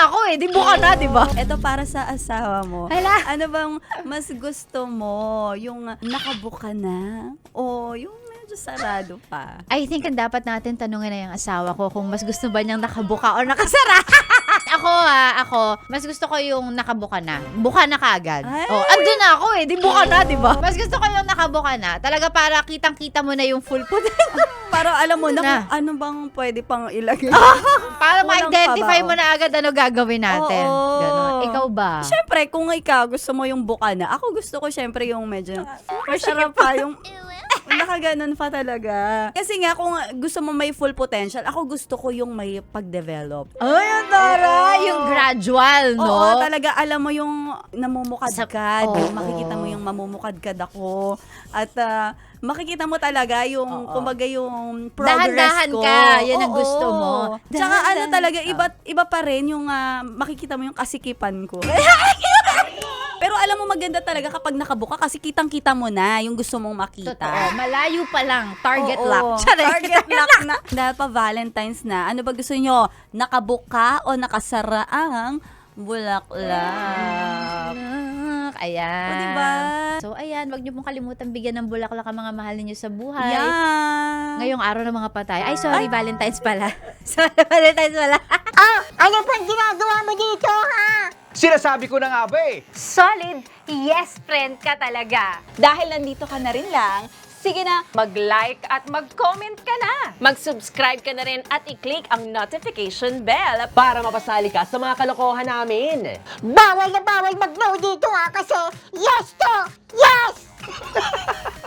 na ako eh. Di buka na, di ba? Ito para sa asawa mo. Hala. Ano bang mas gusto mo? Yung nakabuka na? O yung medyo sarado pa? I think ang dapat natin tanungin na yung asawa ko kung mas gusto ba niyang nakabuka o nakasara. Ako, mas gusto ko yung nakabuka na. Buka na kaagad. Ay! Oh, andun na ako eh. Di buka na, di ba? Mas gusto ko yung nakabuka na. Talaga para kitang-kita mo na yung full potential. Para alam mo na Na. kung ano bang pwede pang ilagay. Para Walang ma-identify pabao. mo na agad ano gagawin natin. Oo. Ganon. Ikaw ba? Siyempre, kung ikaw gusto mo yung buka na, ako gusto ko siyempre yung medyo masarap pa yung nakaganon pa talaga. Kasi nga, kung gusto mo may full potential, ako gusto ko yung may pag-develop. Ay, ang taray! Yung gradual, no? Oo, talaga alam mo yung namumukadkad, Oo. yung makikita mo yung mamumukadkad ako. At makikita mo talaga yung, kumbaga yung progress Dahan-dahan ko. ka, yan ang Oo. gusto mo. Tsaka ano Dahan-dahan talaga, ka. iba pa rin yung makikita mo yung kasikipan ko. Pero alam mo maganda talaga kapag nakabuka kasi kitang-kita mo na yung gusto mong makita. Totoo. Malayo pa lang. Target Oo. lock. Charing. Target lock na. Dahil pa Valentine's na, ano ba gusto nyo? Nakabuka o nakasara ang bulaklak? Ayan. O, diba? So, ayan. Wag niyo pong kalimutan bigyan ng bulaklak ang mga mahal niyo sa buhay. Yan. Ngayong araw ng mga patay. Ay, sorry, Valentine's pala. Sorry, Valentine's pala. Ano pang ginagawa mo dito, ha? Sinasabi ko na nga ba eh. Solid yes friend ka talaga. Dahil nandito ka na rin lang, sige na, mag-like at mag-comment ka na. Mag-subscribe ka na rin at i-click ang notification bell. Para mapasali ka sa mga kalokohan namin. Bawal na bawal mag-no dito, ha? Kasi yes to! Yes!